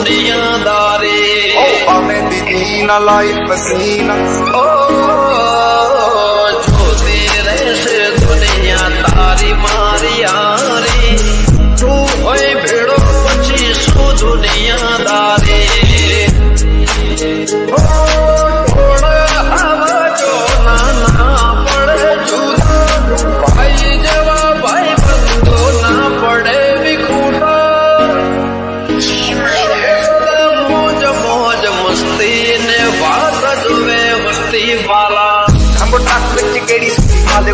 दुनियादारी हमें दीना लाइफ पसीना जो तेरे से दुनिया तारी मारी यारी तू होए भेड़ो पची सो दुनियादारी थोड़ा हवा जो ना पड़े झूठा भाई जवा भाई बंदो ना पड़े विखूटा मौज मौज मस्ती ने बात जुए मस्ती वाला हम टाक केड़ी माले